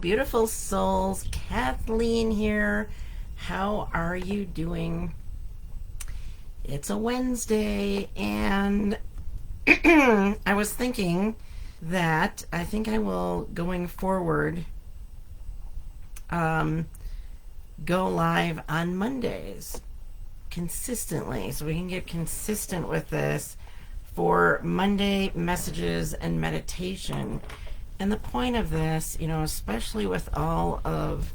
beautiful souls. Kathleen here. How are you doing? It's a Wednesday, and I was thinking that I think I will, going forward, um, go live on Mondays consistently so we can get consistent with this for Monday messages and meditation. And the point of this, especially with all of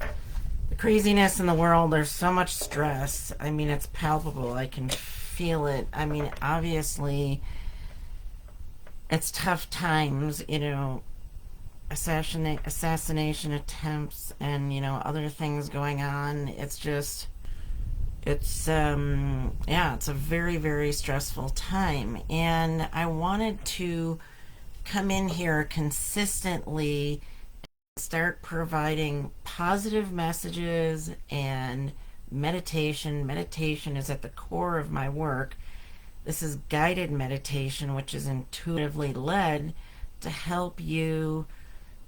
the craziness in the world, there's so much stress. I mean, it's palpable. I can feel it. I mean, obviously, it's tough times, assassination attempts and, other things going on. It's a very, very stressful time. And I wanted to come in here consistently, start providing positive messages and meditation. Meditation is at the core of my work. This is guided meditation, which is intuitively led to help you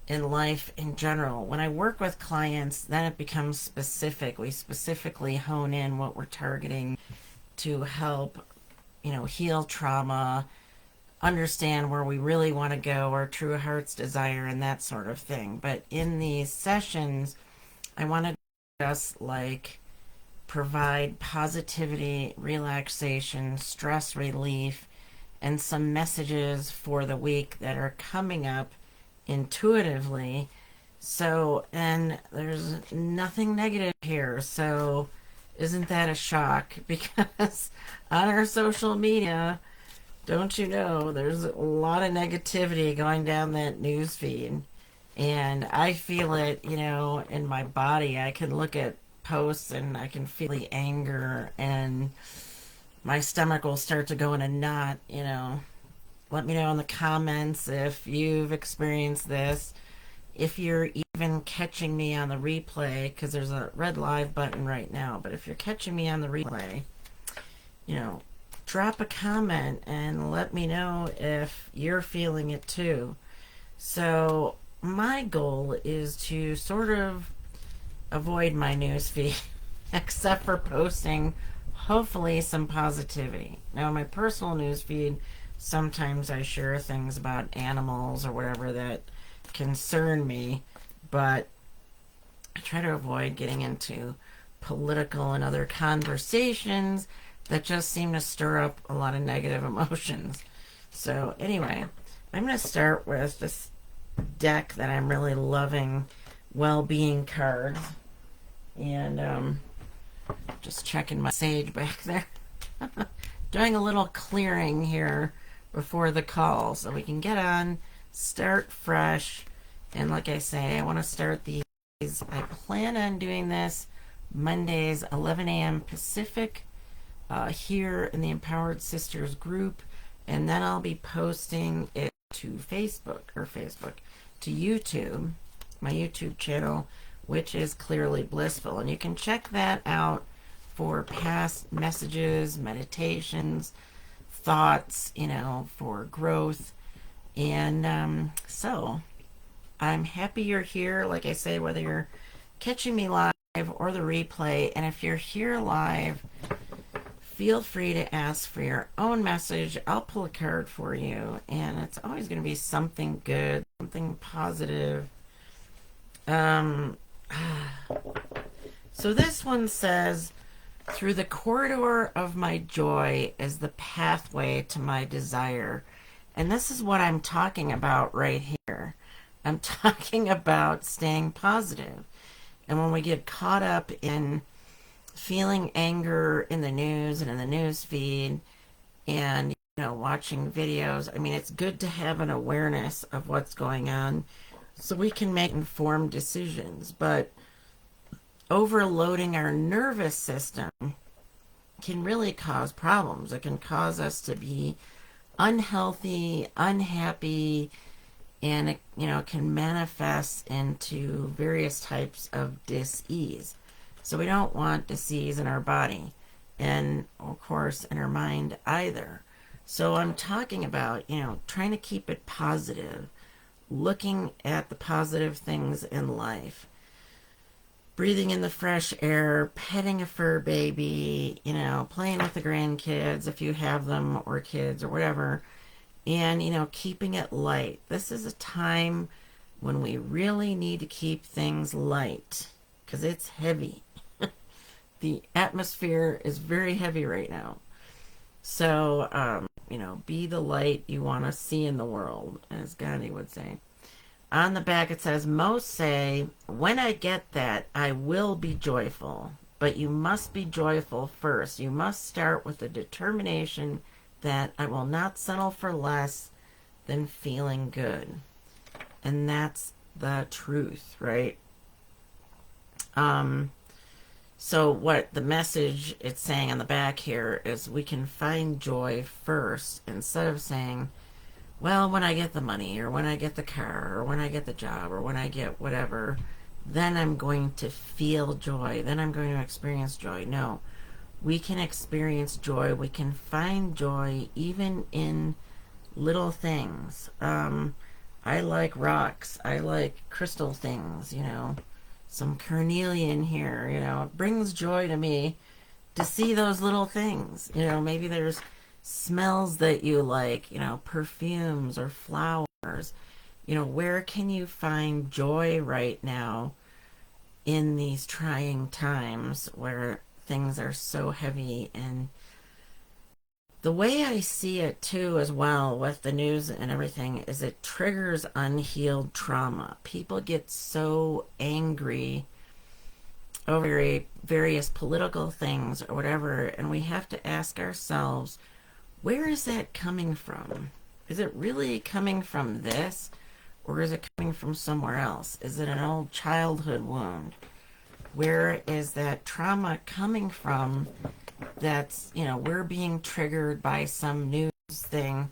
in life in general. When I work with clients, then it becomes specific. We specifically hone in what we're targeting to help, heal trauma, understand where we really want to go, our true heart's desire, and that sort of thing. But in these sessions, I want to just provide positivity, relaxation, stress relief, and some messages for the week that are coming up intuitively. So, and there's nothing negative here. So, isn't that a shock? Because on our social media, don't you know, there's a lot of negativity going down that news feed. And I feel it, in my body. I can look at posts and I can feel the anger, and my stomach will start to go in a knot. Let me know in the comments if you've experienced this. If you're even catching me on the replay, because there's a red live button right now, but if you're catching me on the replay, drop a comment and let me know if you're feeling it too. So my goal is to sort of avoid my newsfeed, except for posting hopefully some positivity. Now, in my personal newsfeed, sometimes I share things about animals or whatever that concern me, but I try to avoid getting into political and other conversations that just seem to stir up a lot of negative emotions. So anyway, I'm going to start with this deck that I'm really loving, well-being cards. And just checking my sage back there. Doing a little clearing here before the call so we can get on, start fresh. And like I say, I want to start these. I plan on doing this Mondays, 11 a.m. Pacific, here in the Empowered Sisters group. And then I'll be posting it to to YouTube, my YouTube channel, which is Clearly Blissful. And you can check that out for past messages, meditations, thoughts, for growth. And so I'm happy you're here. Like I say, whether you're catching me live or the replay. And if you're here live, feel free to ask for your own message. I'll pull a card for you. And it's always going to be something good, something positive. So this one says, through the corridor of my joy is the pathway to my desire. And this is what I'm talking about right here. I'm talking about staying positive. And when we get caught up in feeling anger in the news and in the news feed and, watching videos, I mean, it's good to have an awareness of what's going on so we can make informed decisions. But overloading our nervous system can really cause problems. It can cause us to be unhealthy, unhappy, and it, can manifest into various types of dis-ease. So we don't want disease in our body, and of course in our mind either. So I'm talking about, trying to keep it positive, looking at the positive things in life, breathing in the fresh air, petting a fur baby, playing with the grandkids if you have them, or kids or whatever, and, keeping it light. This is a time when we really need to keep things light because it's heavy. The atmosphere is very heavy right now. So, be the light you want to see in the world, as Gandhi would say. On the back it says, most say, when I get that, I will be joyful. But you must be joyful first. You must start with the determination that I will not settle for less than feeling good. And that's the truth, right? So what the message it's saying on the back here is we can find joy first instead of saying, well, when I get the money, or when I get the car, or when I get the job, or when I get whatever, then I'm going to feel joy. Then I'm going to experience joy. No, we can experience joy. We can find joy even in little things. I like rocks. I like crystal things, some carnelian here, it brings joy to me to see those little things. Maybe there's smells that you like, perfumes or flowers. Where can you find joy right now in these trying times where things are so heavy? And the way I see it too as well with the news and everything is it triggers unhealed trauma. People get so angry over various political things or whatever, and we have to ask ourselves, where is that coming from? Is it really coming from this, or is it coming from somewhere else? Is it an old childhood wound? Where is that trauma coming from? That's, we're being triggered by some news thing.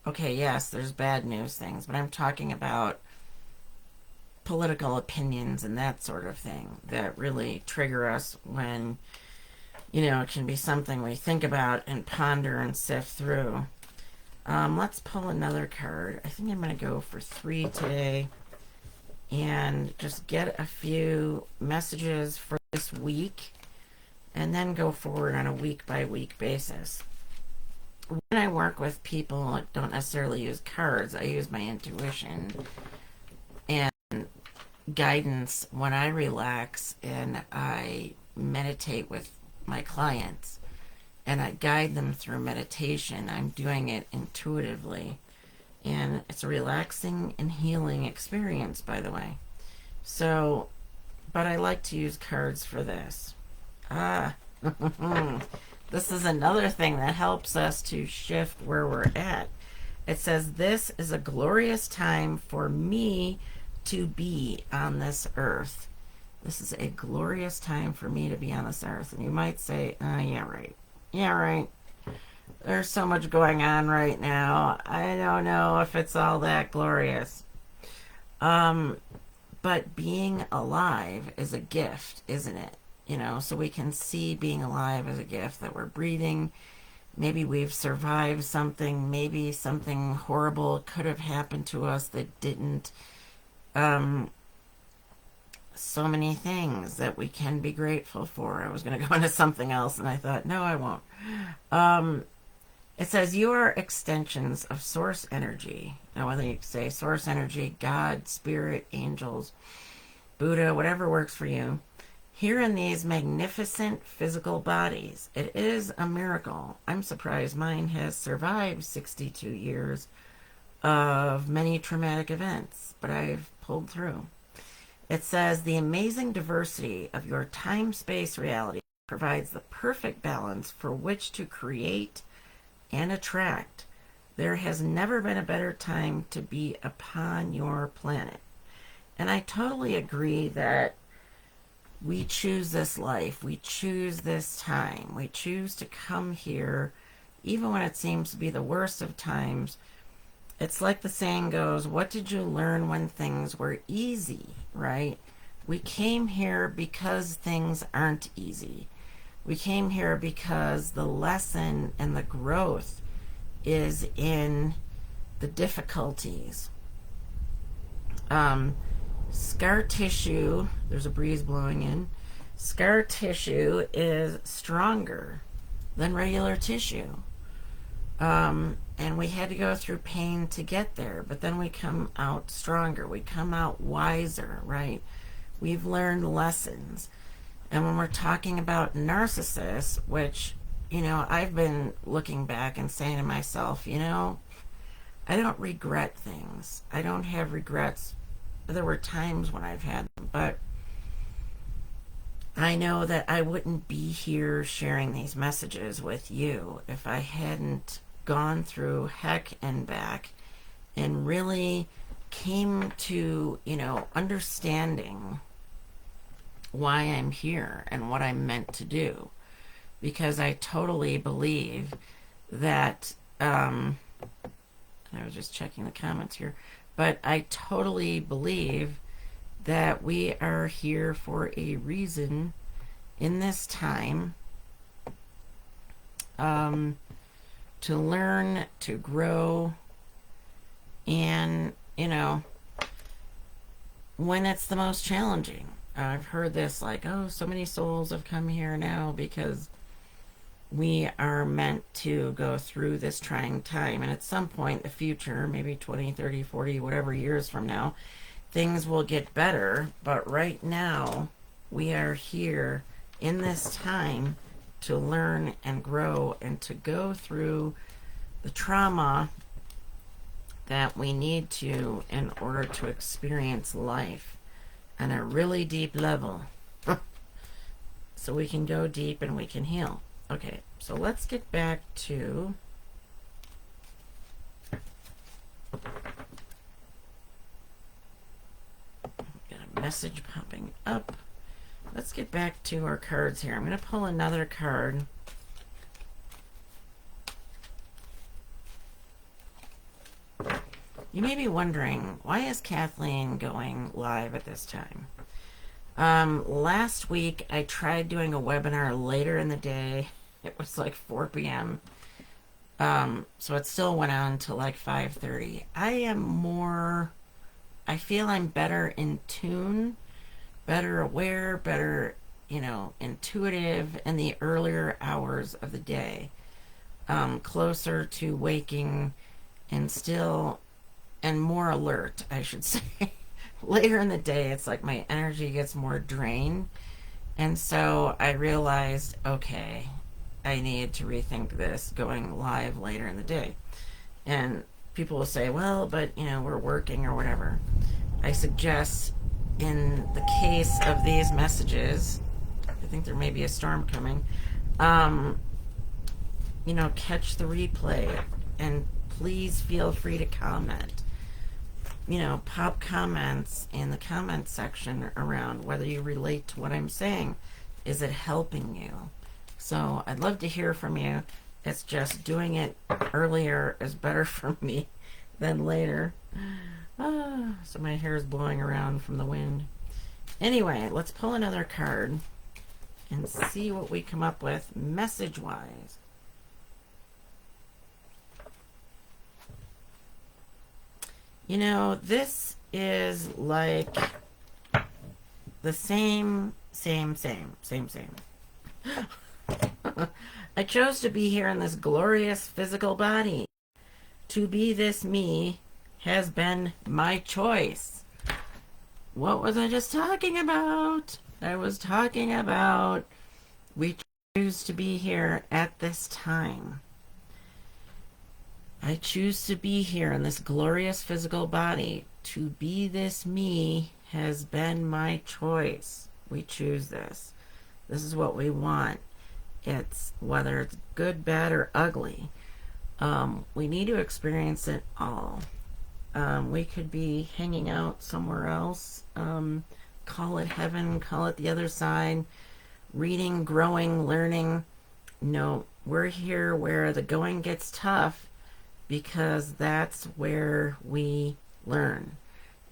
Okay, yes, there's bad news things, but I'm talking about political opinions and that sort of thing that really trigger us when, it can be something we think about and ponder and sift through. Let's pull another card. I think I'm going to go for 3 today and just get a few messages for this week, and then go forward on a week-by-week basis. When I work with people, I don't necessarily use cards. I use my intuition and guidance when I relax and I meditate with my clients and I guide them through meditation. I'm doing it intuitively, and it's a relaxing and healing experience, by the way. So, but I like to use cards for this. This is another thing that helps us to shift where we're at. It says, this is a glorious time for me to be on this earth. This is a glorious time for me to be on this earth. And you might say, yeah, right. Yeah, right. There's so much going on right now. I don't know if it's all that glorious. But being alive is a gift, isn't it? So we can see being alive as a gift, that we're breathing. Maybe we've survived something. Maybe something horrible could have happened to us that didn't. So many things that we can be grateful for. I was going to go into something else, and I thought, no, I won't. It says, you are extensions of source energy. Now, whether you say source energy, God, spirit, angels, Buddha, whatever works for you, here in these magnificent physical bodies. It is a miracle. I'm surprised mine has survived 62 years of many traumatic events, but I've pulled through. It says, the amazing diversity of your time-space reality provides the perfect balance for which to create and attract. There has never been a better time to be upon your planet. And I totally agree that we choose this life. We choose this time. We choose to come here, even when it seems to be the worst of times. It's like the saying goes, what did you learn when things were easy, right? We came here because things aren't easy. We came here because the lesson and the growth is in the difficulties. Um, Scar tissue, there's a breeze blowing in. Scar tissue is stronger than regular tissue. And we had to go through pain to get there, but then we come out stronger. We come out wiser, right? We've learned lessons. And when we're talking about narcissists, which, I've been looking back and saying to myself, I don't regret things. I don't have regrets. There were times when I've had them, but I know that I wouldn't be here sharing these messages with you if I hadn't gone through heck and back and really came to, understanding why I'm here and what I'm meant to do. Because I totally believe that, I was just checking the comments here, but I totally believe that we are here for a reason in this time, to learn, to grow, and, when it's the most challenging. I've heard this like, oh, so many souls have come here now because we are meant to go through this trying time. And at some point in the future, maybe 20, 30, 40, whatever years from now, things will get better. But right now, we are here in this time to learn and grow and to go through the trauma that we need to in order to experience life on a really deep level. So we can go deep and we can heal. Okay, so let's get back to got a message popping up. Let's get back to our cards here. I'm going to pull another card. You may be wondering, why is Kathleen going live at this time? Last week, I tried doing a webinar later in the day. It was like 4 p.m. So it still went on to like 5:30. I feel I'm better in tune, better aware, better, intuitive in the earlier hours of the day. Closer to waking and still, and more alert, I should say. Later in the day, it's like my energy gets more drained. And so I realized, okay, I need to rethink this going live later in the day. And people will say, well, but, we're working or whatever. I suggest in the case of these messages, I think there may be a storm coming, catch the replay and please feel free to comment. Pop comments in the comment section around whether you relate to what I'm saying. Is it helping you? So I'd love to hear from you. It's just doing it earlier is better for me than later. So my hair is blowing around from the wind. Anyway, let's pull another card and see what we come up with message-wise. This is like the same. I chose to be here in this glorious physical body. To be this me has been my choice. What was I just talking about? I was talking about we choose to be here at this time. I choose to be here in this glorious physical body. To be this me has been my choice. We choose this. This is what we want. It's whether it's good, bad, or ugly. We need to experience it all. We could be hanging out somewhere else. Call it heaven, call it the other side. Reading, growing, learning. No, we're here where the going gets tough, because that's where we learn.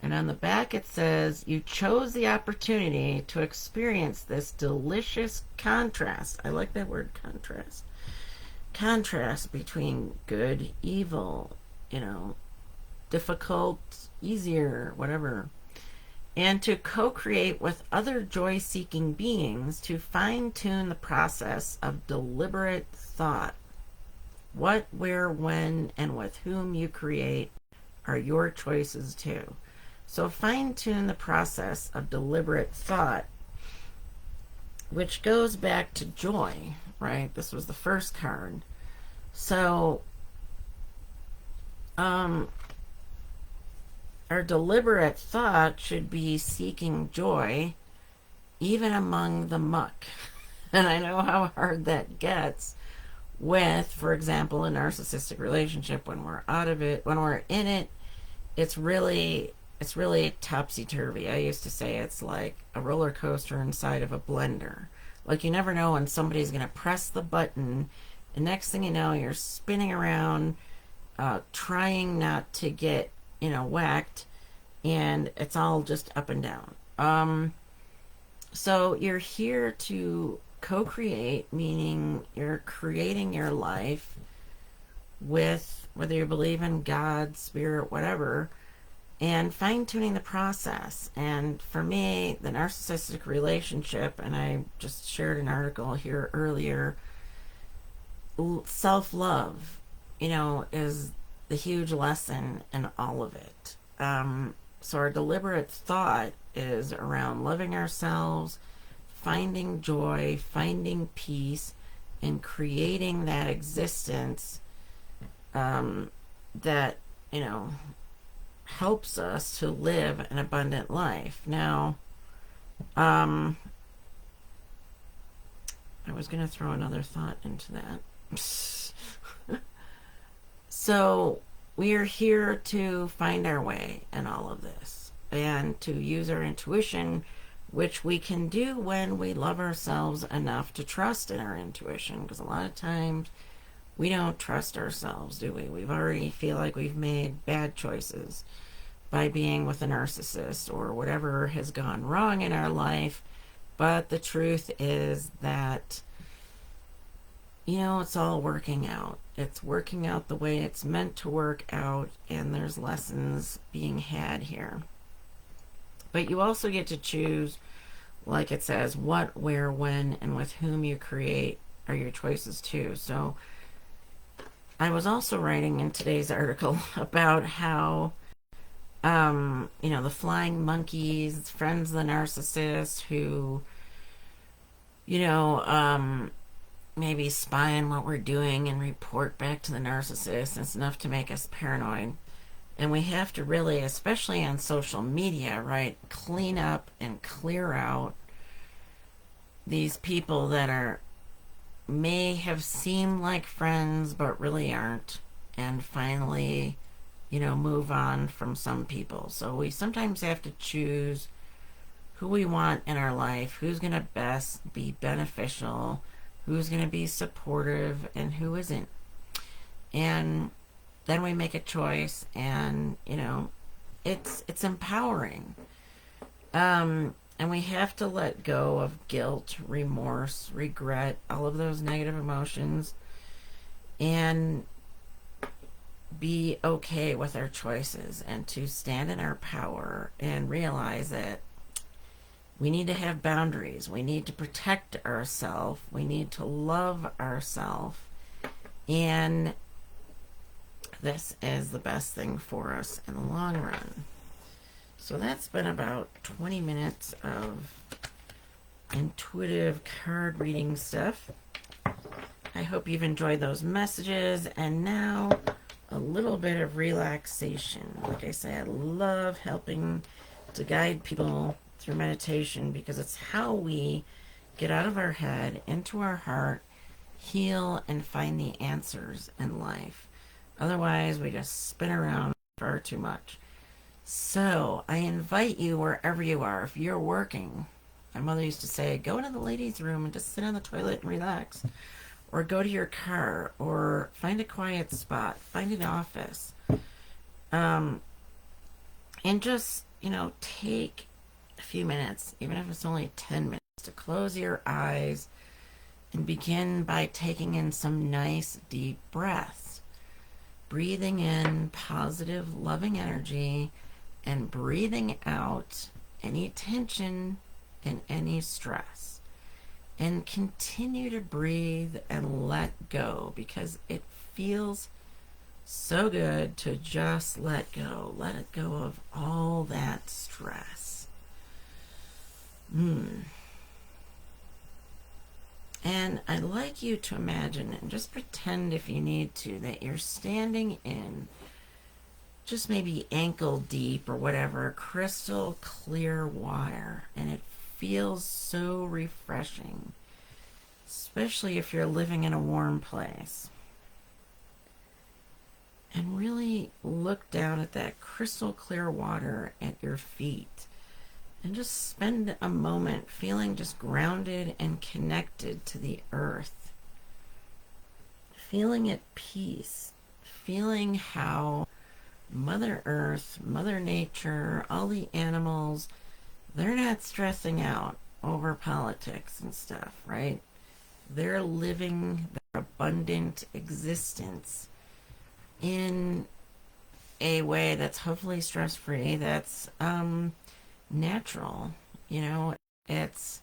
And on the back it says, you chose the opportunity to experience this delicious contrast. I like that word, contrast. Contrast between good, evil, difficult, easier, whatever. And to co-create with other joy-seeking beings to fine-tune the process of deliberate thought. What, where, when, and with whom you create are your choices too. So fine-tune the process of deliberate thought, which goes back to joy, right? This was the first card. So, our deliberate thought should be seeking joy even among the muck. And I know how hard that gets with, for example, a narcissistic relationship. When we're out of it, when we're in it, it's really topsy-turvy. I used to say it's like a roller coaster inside of a blender. Like, you never know when somebody's going to press the button, and next thing you know, you're spinning around, trying not to get, whacked, and it's all just up and down. So you're here to co-create, meaning you're creating your life with, whether you believe in God, spirit, whatever, and fine-tuning the process. And for me, the narcissistic relationship, and I just shared an article here earlier, self-love, is the huge lesson in all of it. So our deliberate thought is around loving ourselves, finding joy, finding peace, and creating that existence that, helps us to live an abundant life. Now, I was going to throw another thought into that. So we are here to find our way in all of this and to use our intuition, which we can do when we love ourselves enough to trust in our intuition, because a lot of times we don't trust ourselves, do we? We've already feel like we've made bad choices by being with a narcissist or whatever has gone wrong in our life. But the truth is that, it's all working out. It's working out the way it's meant to work out, and there's lessons being had here. But you also get to choose, like it says, what, where, when, and with whom you create are your choices too. So I was also writing in today's article about how, the flying monkeys, friends of the narcissist who, maybe spy on what we're doing and report back to the narcissist. It's enough to make us paranoid. And we have to really, especially on social media, right, clean up and clear out these people that may have seemed like friends but really aren't, and finally, move on from some people. So we sometimes have to choose who we want in our life, who's going to best be beneficial, who's going to be supportive, and who isn't. And then we make a choice, and, it's empowering. And we have to let go of guilt, remorse, regret, all of those negative emotions, and be okay with our choices, and to stand in our power and realize that we need to have boundaries. We need to protect ourselves. We need to love ourselves. And this is the best thing for us in the long run. So that's been about 20 minutes of intuitive card reading stuff. I hope you've enjoyed those messages. And now a little bit of relaxation. Like I say, I love helping to guide people through meditation, because it's how we get out of our head, into our heart, heal, and find the answers in life. Otherwise, we just spin around far too much. So I invite you, wherever you are, if you're working, my mother used to say, go into the ladies' room and just sit on the toilet and relax. Or go to your car, or find a quiet spot, find an office. And just, take a few minutes, even if it's only 10 minutes, to close your eyes and begin by taking in some nice deep breaths. Breathing in positive, loving energy, and breathing out any tension and any stress. And continue to breathe and let go, because it feels so good to just let go. Let it go of all that stress. And I'd like you to imagine, and just pretend if you need to, that you're standing in just maybe ankle deep or whatever, crystal clear water. And it feels so refreshing, especially if you're living in a warm place. And really look down at that crystal clear water at your feet. And just spend a moment feeling just grounded and connected to the earth. Feeling at peace. Feeling how Mother Earth, Mother Nature, all the animals, they're not stressing out over politics and stuff, right? They're living their abundant existence in a way that's hopefully stress-free, that's natural. It's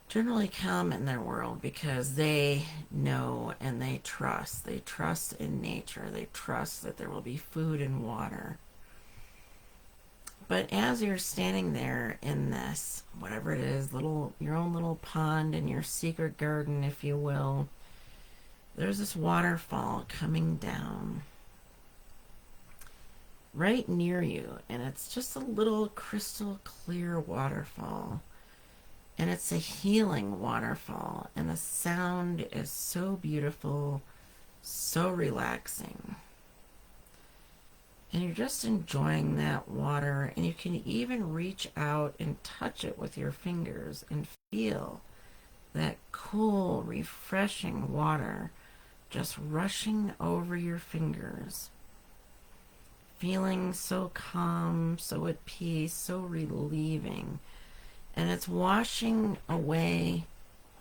generally calm in their world because they know and they trust. They trust in nature. They trust that there will be food and water. But as you're standing there in this, whatever it is, your own little pond in your secret garden, if you will, there's this waterfall coming down right near you, and it's just a little crystal clear waterfall. And it's a healing waterfall, and the sound is so beautiful, so relaxing. And you're just enjoying that water, and you can even reach out and touch it with your fingers and feel that cool, refreshing water just rushing over your fingers. Feeling so calm, so at peace, so relieving. And it's washing away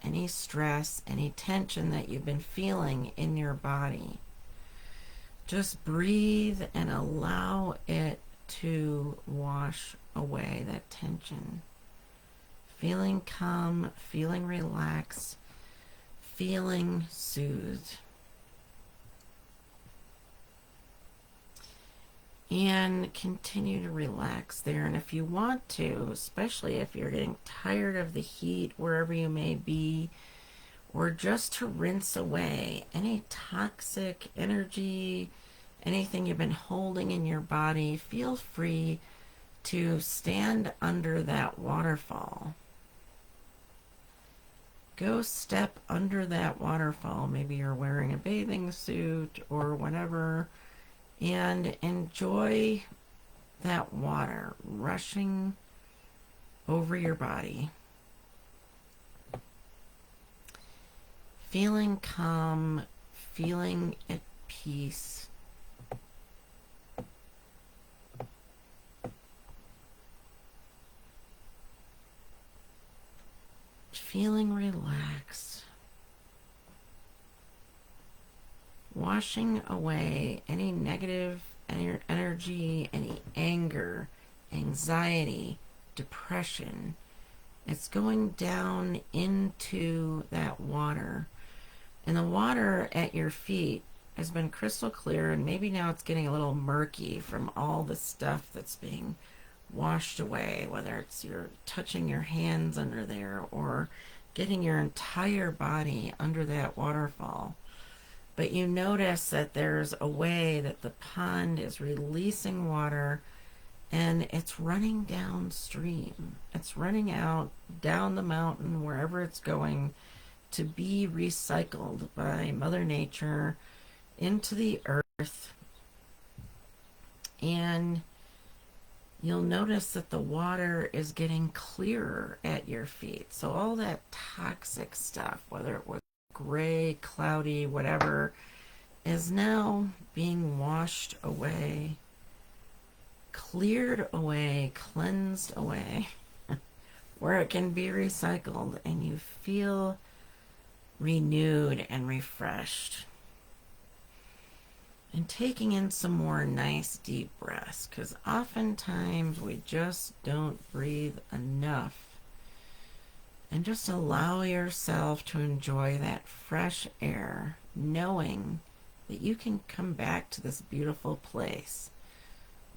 any stress, any tension that you've been feeling in your body. Just breathe and allow it to wash away that tension. Feeling calm, feeling relaxed, feeling soothed. And continue to relax there. And if you want to, especially if you're getting tired of the heat wherever you may be, or just to rinse away any toxic energy, anything you've been holding in your body, feel free to stand under that waterfall. Go step under that waterfall. Maybe you're wearing a bathing suit or whatever, and enjoy that water rushing over your body. Feeling calm, feeling at peace. Feeling relaxed. Washing away any negative energy, any anger, anxiety, depression. It's going down into that water. And the water at your feet has been crystal clear, and maybe now it's getting a little murky from all the stuff that's being washed away, whether it's you're touching your hands under there or getting your entire body under that waterfall. But you notice that there's a way that the pond is releasing water, and it's running downstream. It's running out down the mountain, wherever it's going, to be recycled by Mother Nature into the earth. And you'll notice that the water is getting clearer at your feet. So all that toxic stuff, whether it was gray, cloudy, whatever, is now being washed away, cleared away, cleansed away, where it can be recycled, and you feel renewed and refreshed. And taking in some more nice deep breaths, because oftentimes we just don't breathe enough. And just allow yourself to enjoy that fresh air, knowing that you can come back to this beautiful place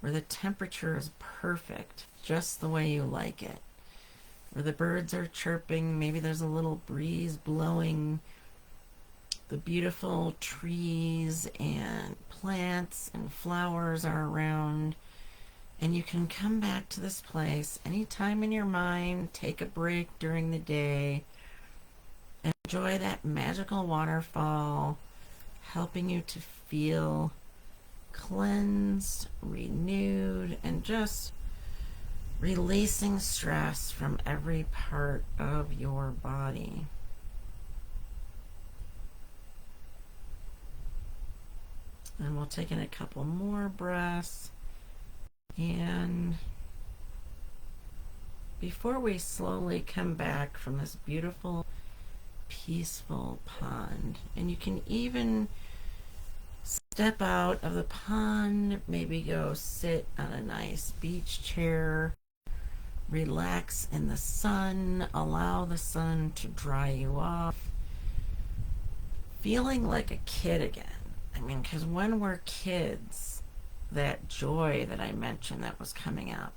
where the temperature is perfect, just the way you like it, where the birds are chirping, maybe there's a little breeze blowing, the beautiful trees and plants and flowers are around, and you can come back to this place anytime in your mind, take a break during the day, enjoy that magical waterfall, helping you to feel cleansed, renewed, and just releasing stress from every part of your body. And we'll take in a couple more breaths. And before we slowly come back from this beautiful, peaceful pond, and you can even step out of the pond, maybe go sit on a nice beach chair, relax in the sun, allow the sun to dry you off, feeling like a kid again. I mean, because when we're kids, that joy that I mentioned that was coming up,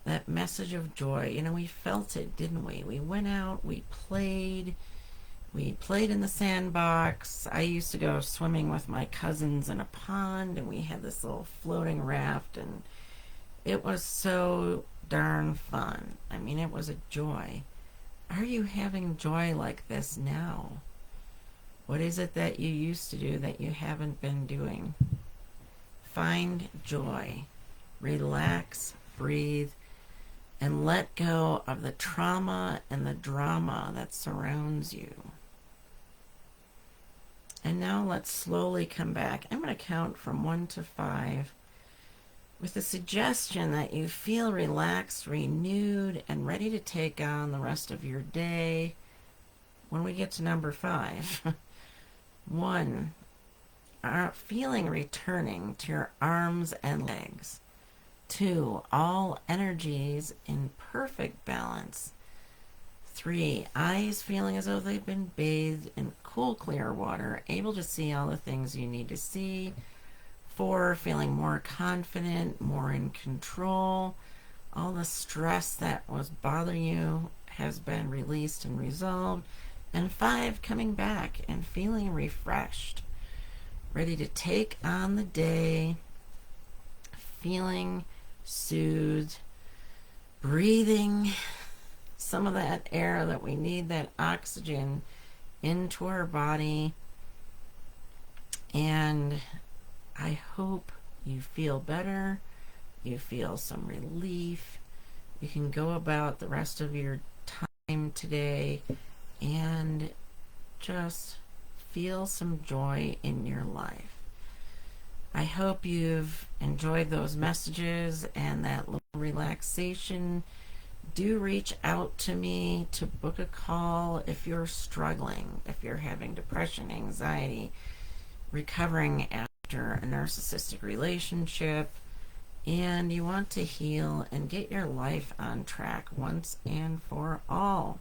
that message of joy, we felt it, didn't we? We went out, we played in the sandbox. I used to go swimming with my cousins in a pond, and we had this little floating raft, and it was so darn fun. I mean, it was a joy. Are you having joy like this now? What is it that you used to do that you haven't been doing? Find joy. Relax, breathe, and let go of the trauma and the drama that surrounds you. And now let's slowly come back. I'm going to count from 1 to 5 with the suggestion that you feel relaxed, renewed, and ready to take on the rest of your day when we get to number 5. 1, feeling returning to your arms and legs. 2, all energies in perfect balance. 3, eyes feeling as though they've been bathed in cool, clear water, able to see all the things you need to see. 4, feeling more confident, more in control. All the stress that was bothering you has been released and resolved. And 5, coming back and feeling refreshed, ready to take on the day, feeling soothed, breathing some of that air that we need, that oxygen, into our body. And I hope you feel better, you feel some relief. You can go about the rest of your time today and just feel some joy in your life. I hope you've enjoyed those messages and that little relaxation. Do reach out to me to book a call if you're struggling, if you're having depression, anxiety, recovering after a narcissistic relationship, and you want to heal and get your life on track once and for all.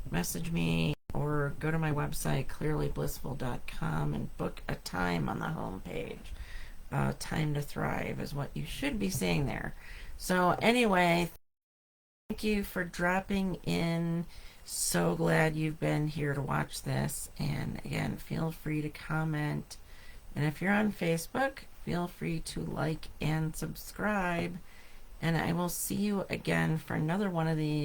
Message me or go to my website, clearlyblissful.com, and book a time on the homepage. Time to Thrive is what you should be seeing there. So anyway, thank you for dropping in. So glad you've been here to watch this. And again, feel free to comment. And if you're on Facebook, feel free to like and subscribe. And I will see you again for another one of these